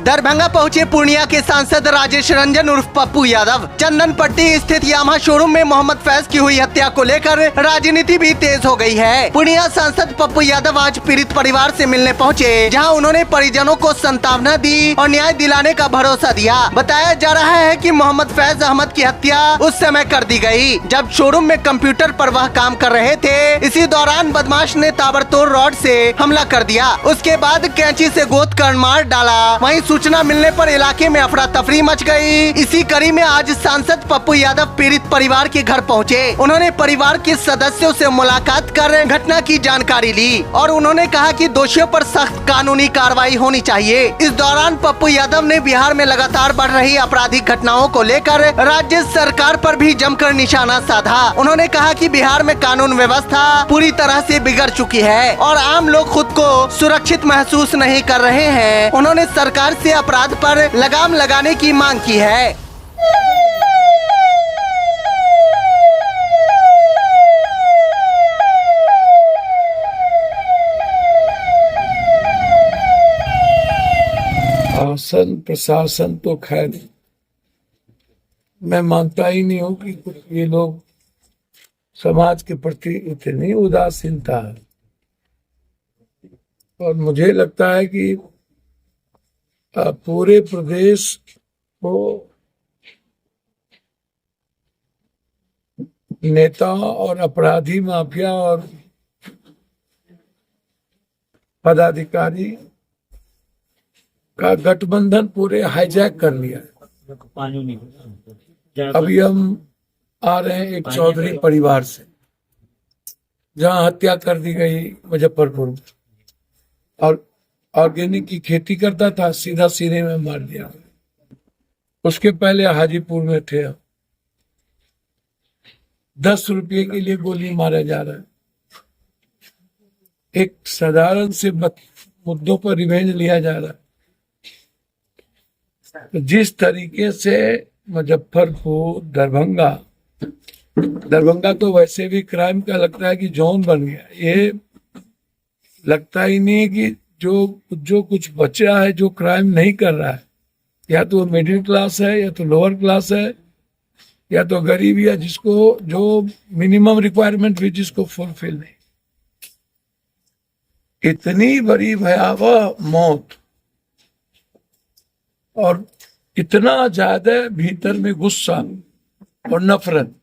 दरभंगा पहुंचे पूर्णिया के सांसद राजेश रंजन उर्फ पप्पू यादव। चंदन पट्टी स्थित यामाहा शोरूम में मोहम्मद फैज की हुई हत्या को लेकर राजनीति भी तेज हो गई है। पूर्णिया सांसद पप्पू यादव आज पीड़ित परिवार से मिलने पहुंचे, जहां उन्होंने परिजनों को सांत्वना दी और न्याय दिलाने का भरोसा दिया। बताया जा रहा है कि मोहम्मद फैज अहमद की हत्या उस समय कर दी गई जब शोरूम में कंप्यूटर पर वह काम कर रहे थे। इसी दौरान बदमाश ने ताबड़तोड़ रॉड से हमला कर दिया। उसके बाद कैंची से गोद कर मार डाला। वहीं सूचना मिलने पर इलाके में अफरा तफरी मच गई। इसी कड़ी में आज सांसद पप्पू यादव पीड़ित परिवार के घर पहुंचे। उन्होंने परिवार के सदस्यों से मुलाकात कर घटना की जानकारी ली और उन्होंने कहा कि दोषियों पर सख्त कानूनी कार्रवाई होनी चाहिए। इस दौरान पप्पू यादव ने बिहार में लगातार बढ़ रही आपराधिक घटनाओं को लेकर राज्य सरकार पर भी जमकर निशाना साधा। उन्होंने कहा कि बिहार में कानून व्यवस्था पूरी तरह से बिगड़ चुकी है और आम लोग खुद को सुरक्षित महसूस नहीं कर रहे हैं। उन्होंने सरकार से अपराध पर लगाम लगाने की मांग की है। शासन प्रशासन तो खैर मैं मानता ही नहीं हूँ कि कुछ ये लोग समाज के प्रति इतनी उदासीनता है। और मुझे लगता है कि पूरे प्रदेश को नेता और अपराधी माफिया और पदाधिकारी का गठबंधन पूरे हाईजैक कर लिया है। अभी हम आ रहे हैं एक चौधरी परिवार से, जहां हत्या कर दी गई मुजफ्फरपुर में, और ऑर्गेनिक की खेती करता था, सीधा सीने में मार दिया। उसके पहले हाजीपुर में थे, 10 रुपये के लिए गोली मारा जा रहा है। एक साधारण से मुद्दों पर रिवेंज लिया जा रहा है। तो जिस तरीके से मुजफ्फरपुर, दरभंगा तो वैसे भी क्राइम का लगता है कि जोन बन गया। ये लगता ही नहीं है कि जो कुछ बचा है जो क्राइम नहीं कर रहा है, या तो मिडिल क्लास है, या तो लोअर क्लास है, या तो गरीब, या जिसको जो मिनिमम रिक्वायरमेंट भी जिसको फुलफिल नहीं। इतनी बड़ी भयावह मौत और इतना ज्यादा भीतर में गुस्सा और नफरत,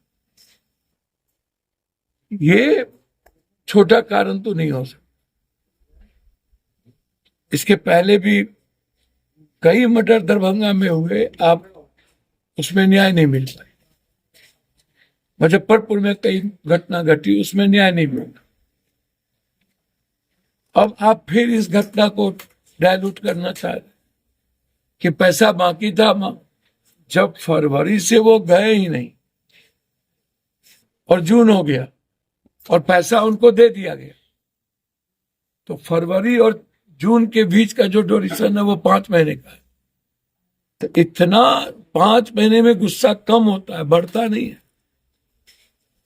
ये छोटा कारण तो नहीं हो सकता। इसके पहले भी कई मर्डर दरभंगा में हुए, आप उसमें न्याय नहीं मिल पाई। मुजफ्फरपुर में कई घटना घटी, उसमें न्याय नहीं मिला। अब आप फिर इस घटना को डायलूट करना चाह रहे कि पैसा बाकी था। जब फरवरी से वो गए ही नहीं और जून हो गया और पैसा उनको दे दिया गया, तो फरवरी और जून के बीच का जो ड्यूरेशन है वो 5 महीने का है। तो इतना 5 महीने में गुस्सा कम होता है, बढ़ता नहीं है,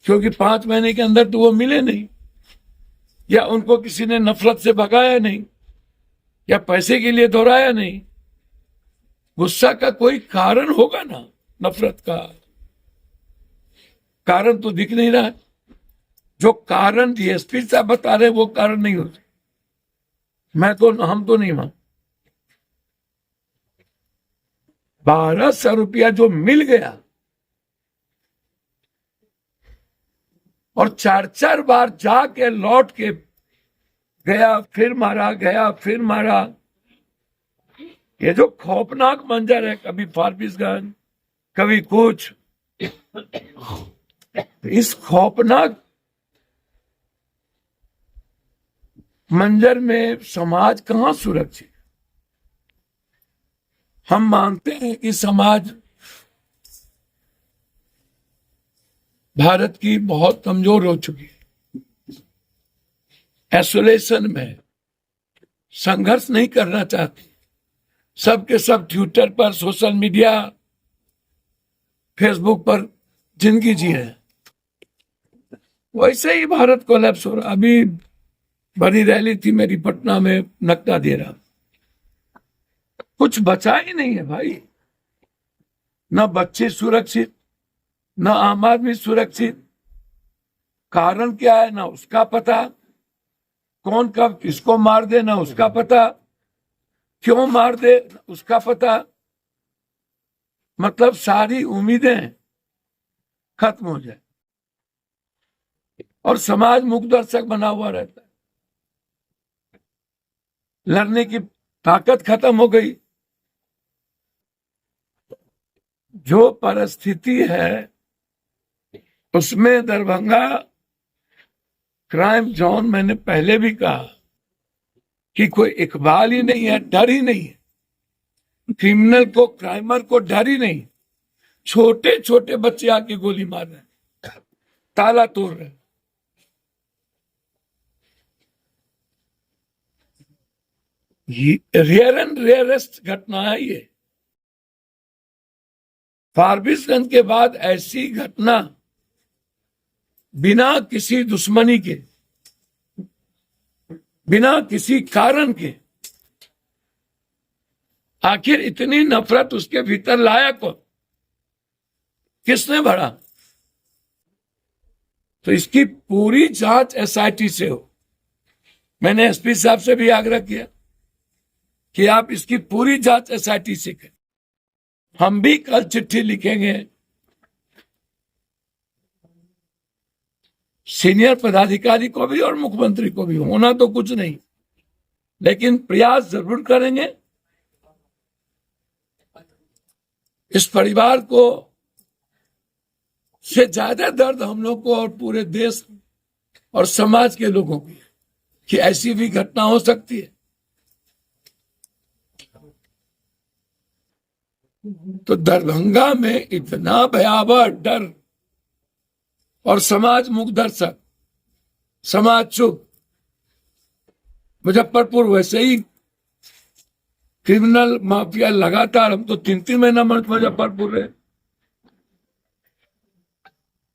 क्योंकि 5 महीने के अंदर तो वो मिले नहीं, या उनको किसी ने नफरत से भगाया नहीं, या पैसे के लिए दोहराया नहीं। गुस्सा का कोई कारण होगा ना, नफरत का कारण तो दिख नहीं रहा है। जो कारण डीएसपी साहब बता रहे वो कारण नहीं होते, हम तो नहीं मान। 1200 रुपया जो मिल गया और 4-4 बार जाके लौट के गया, फिर मारा, गया फिर मारा। ये जो खौफनाक मंजर है, कभी फारबिसगंज, कभी कुछ, इस खौफनाक मंजर में समाज कहां सुरक्षित। हम मानते हैं कि समाज भारत की बहुत कमजोर हो चुकी है, आइसोलेशन में, संघर्ष नहीं करना चाहती। सबके सब ट्विटर पर, सोशल मीडिया, फेसबुक पर जिंदगी जी रहे। वैसे ही भारत कोलैप्स हो रहा। अभी बड़ी रैली थी मेरी पटना में, नक्ता दे रहा, कुछ बचा ही नहीं है भाई। न बच्चे सुरक्षित, न आम आदमी सुरक्षित। कारण क्या है ना उसका पता, कौन कब किसको मार दे ना उसका पता, क्यों मार दे उसका पता। मतलब सारी उम्मीदें खत्म हो जाए और समाज मुख दर्शक बना हुआ रहता है। लड़ने की ताकत खत्म हो गई। जो परिस्थिति है उसमें दरभंगा क्राइम जोन, मैंने पहले भी कहा कि कोई इकबाल ही नहीं है, डर ही नहीं है। क्रिमिनल को, क्राइमर को डर ही नहीं। छोटे छोटे बच्चे आके गोली मार रहे हैं, ताला तोड़ रहे हैं। रेयर एंड रेयरेस्ट घटना है ये। फारबिसगंज के बाद ऐसी घटना बिना किसी दुश्मनी के, बिना किसी कारण के, आखिर इतनी नफरत उसके भीतर लाया कौन, किसने भरा? तो इसकी पूरी जांच एसआईटी से हो। मैंने एसपी साहब से भी आग्रह किया कि आप इसकी पूरी जांच एसआईटी से करें। हम भी कल चिट्ठी लिखेंगे सीनियर पदाधिकारी को भी और मुख्यमंत्री को भी। होना तो कुछ नहीं, लेकिन प्रयास जरूर करेंगे। इस परिवार को से ज्यादा दर्द हम लोग को और पूरे देश और समाज के लोगों की कि ऐसी भी घटना हो सकती है। तो दरभंगा में इतना भयावह डर और समाज मुख दर्शक, समाज चुप। मुजफ्फरपुर वैसे ही क्रिमिनल माफिया लगातार, हम तो 3-3 महीना मुजफ्फरपुर रहे।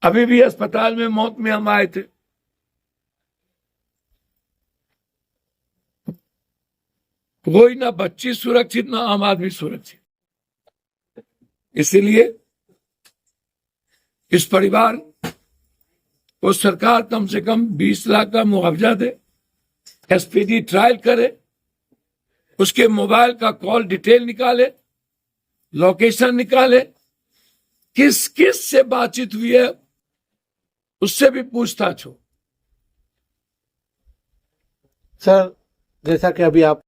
अभी भी अस्पताल में मौत में हम आए थे। कोई ना बच्ची सुरक्षित, ना आम आदमी सुरक्षित। इसीलिए इस परिवार को सरकार कम से कम 20 लाख का मुआवजा दे, एसपीडी ट्रायल करे, उसके मोबाइल का कॉल डिटेल निकाले, लोकेशन निकाले, किस किस से बातचीत हुई है उससे भी पूछताछ हो। सर, जैसा कि अभी आप